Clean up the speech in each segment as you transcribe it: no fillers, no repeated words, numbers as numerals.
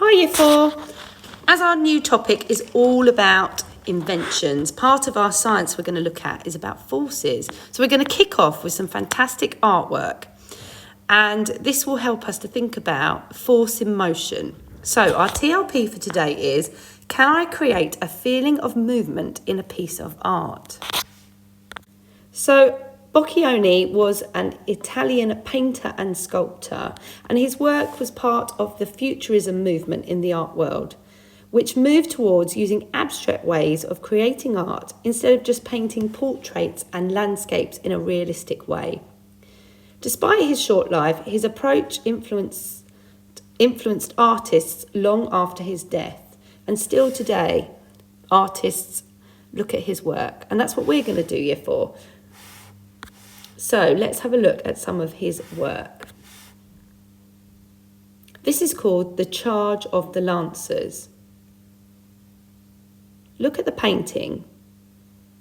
Hi Year 4. As our new topic is all about inventions, part of our science we're going to look at is about forces. So we're going to kick off with some fantastic artwork, and this will help us to think about force in motion. So our TLP for today is, can I create a feeling of movement in a piece of art? So Boccioni was an Italian painter and sculptor, and his work was part of the Futurism movement in the art world, which moved towards using abstract ways of creating art instead of just painting portraits and landscapes in a realistic way. Despite his short life, his approach influenced artists long after his death, and still today, artists look at his work, and that's what we're going to do Year 4. So let's have a look at some of his work. This is called The Charge of the Lancers. Look at the painting.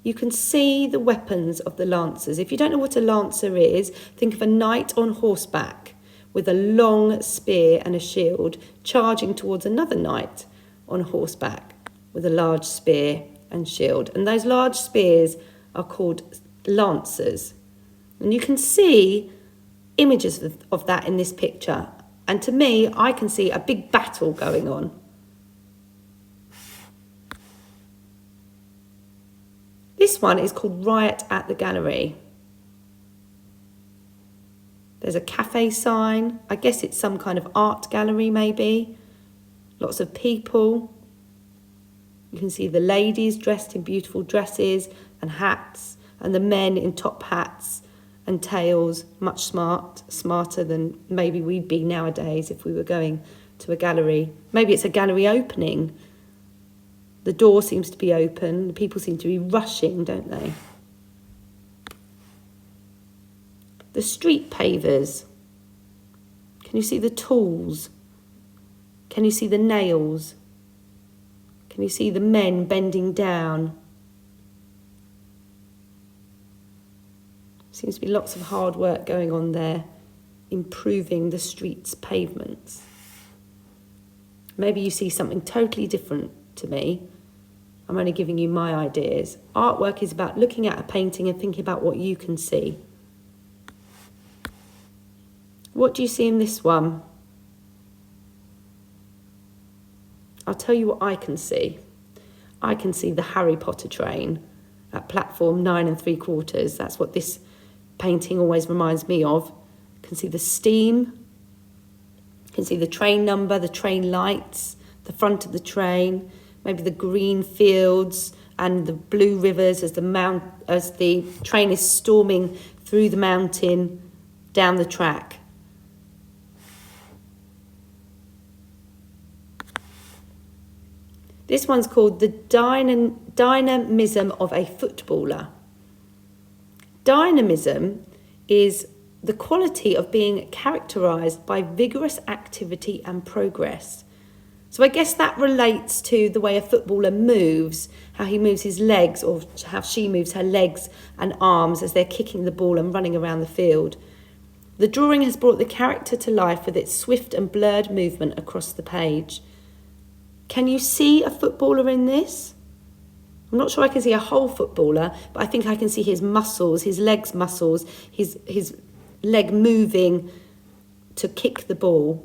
You can see the weapons of the lancers. If you don't know what a lancer is, think of a knight on horseback with a long spear and a shield charging towards another knight on horseback with a large spear and shield. And those large spears are called lancers. And you can see images of that in this picture. And to me, I can see a big battle going on. This one is called Riot at the Gallery. There's a cafe sign. I guess it's some kind of art gallery maybe. Lots of people. You can see the ladies dressed in beautiful dresses and hats, and the men in top hats and tails, much smarter than maybe we'd be nowadays if we were going to a gallery. Maybe it's a gallery opening. The door seems to be open. The people seem to be rushing, don't they? The Street Pavers. Can you see the tools? Can you see the nails? Can you see the men bending down? Seems to be lots of hard work going on there, improving the street's pavements. Maybe you see something totally different to me. I'm only giving you my ideas. Artwork is about looking at a painting and thinking about what you can see. What do you see in this one? I'll tell you what I can see. I can see the Harry Potter train at platform 9 3/4. That's what this painting always reminds me of. You can see the steam. You can see the train number, the train lights, the front of the train, maybe the green fields and the blue rivers as the train is storming through the mountain down the track. This one's called the dynamism of a footballer. Dynamism is the quality of being characterised by vigorous activity and progress. So I guess that relates to the way a footballer moves, how he moves his legs, or how she moves her legs and arms as they're kicking the ball and running around the field. The drawing has brought the character to life with its swift and blurred movement across the page. Can you see a footballer in this? I'm not sure I can see a whole footballer, but I think I can see his muscles, his legs muscles, his leg moving to kick the ball.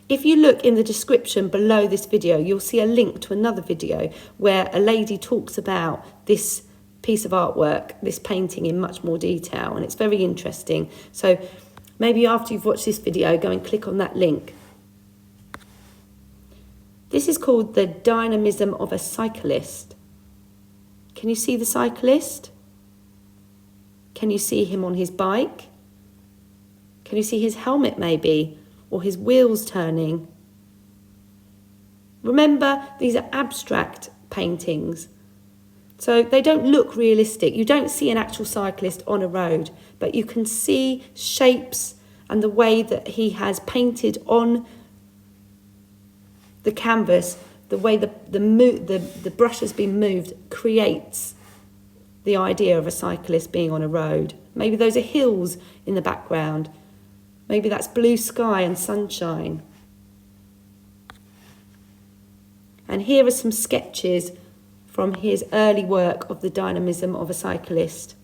If you look in the description below this video, you'll see a link to another video where a lady talks about this piece of artwork, this painting in much more detail, and it's very interesting. So maybe after you've watched this video, go and click on that link. This is called the dynamism of a cyclist. Can you see the cyclist? Can you see him on his bike? Can you see his helmet maybe? Or his wheels turning? Remember, these are abstract paintings. So they don't look realistic. You don't see an actual cyclist on a road, but you can see shapes and the way that he has painted on the canvas. The way the brush has been moved creates the idea of a cyclist being on a road. Maybe those are hills in the background. Maybe that's blue sky and sunshine. And here are some sketches from his early work of the dynamism of a cyclist.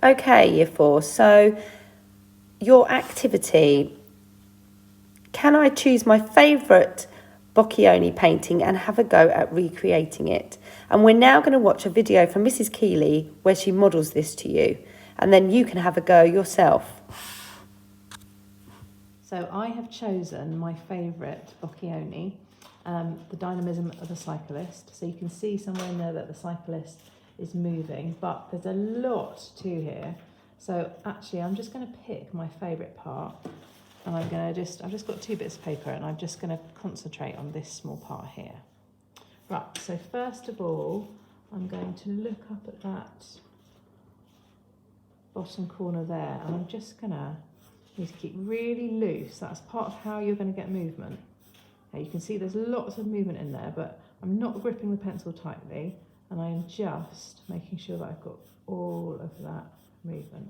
Okay, Year 4, so your activity. Can I choose my favourite Boccioni painting and have a go at recreating it? And we're now going to watch a video from Mrs. Keeley where she models this to you, and then you can have a go yourself. So I have chosen my favourite Boccioni, the dynamism of a cyclist. So you can see somewhere in there that the cyclist is moving, but there's a lot to here. So actually I'm just going to pick my favourite part, and I've just got 2 bits of paper, and I'm just going to concentrate on this small part here. Right, so first of all, I'm going to look up at that bottom corner there, and I'm just going to need to keep really loose. That's part of how you're going to get movement. Now you can see there's lots of movement in there, but I'm not gripping the pencil tightly, and I am just making sure that I've got all of that movement.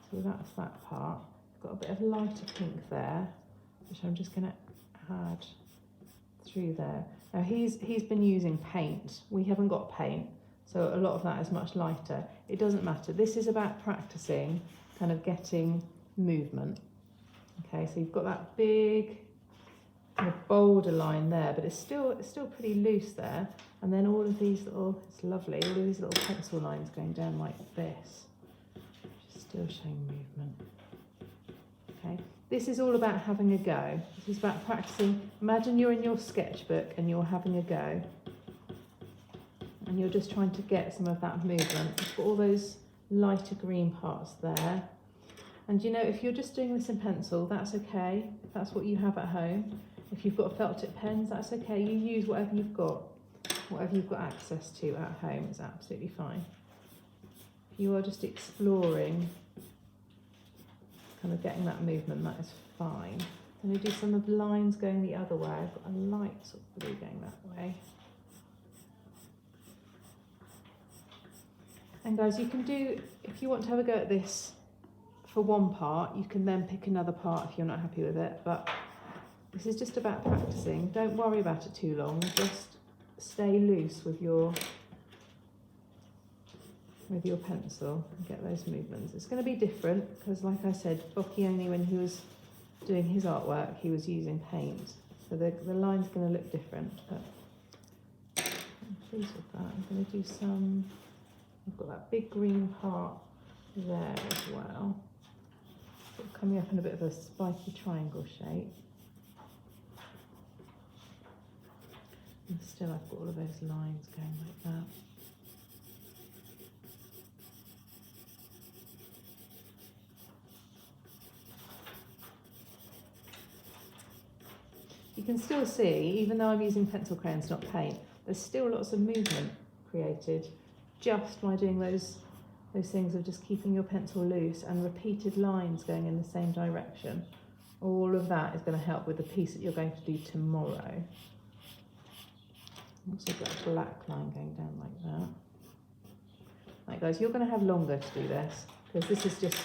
So that's that part. I've got a bit of lighter pink there, which I'm just going to add through there. Now he's been using paint. We haven't got paint, so a lot of that is much lighter. It doesn't matter. This is about practicing kind of getting movement. Okay, so you've got that big kind of boulder line there, but it's still pretty loose there. And then all of these little, it's lovely, all of these little pencil lines going down like this, which is still showing movement. Okay, this is all about having a go. This is about practicing. Imagine you're in your sketchbook and you're having a go, and you're just trying to get some of that movement. You've got all those lighter green parts there. And you know, if you're just doing this in pencil, that's okay. If that's what you have at home. If you've got felt tip pens, that's okay. You use whatever you've got access to at home is absolutely fine. If you are just exploring, kind of getting that movement, that is fine. I'm going to do some of the lines going the other way. I've got a light sort of blue going that way. And guys, you can do, if you want to have a go at this for one part, you can then pick another part if you're not happy with it, but this is just about practicing. Don't worry about it too long, just stay loose with your pencil and get those movements. It's going to be different because, like I said, Boccioni, when he was doing his artwork, he was using paint, so the line's going to look different, but I'm pleased with that. I'm going to do some, I've got that big green part there as well, sort of coming up in a bit of a spiky triangle shape. And still I've got all of those lines going like that. You can still see, even though I'm using pencil crayons, not paint, there's still lots of movement created just by doing those things of just keeping your pencil loose and repeated lines going in the same direction. All of that is going to help with the piece that you're going to do tomorrow. Also got a black line going down like that. Right guys, you're going to have longer to do this because this is just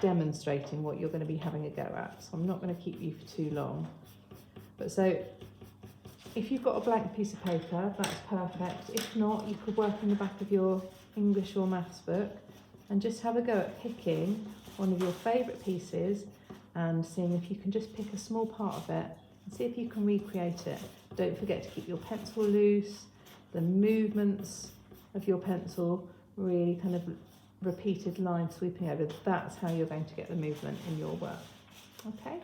demonstrating what you're going to be having a go at. So I'm not going to keep you for too long. But so if you've got a blank piece of paper, that's perfect. If not, you could work in the back of your English or maths book and just have a go at picking one of your favourite pieces and seeing if you can just pick a small part of it and see if you can recreate it. Don't forget to keep your pencil loose, the movements of your pencil, really kind of repeated lines sweeping over. That's how you're going to get the movement in your work. Okay?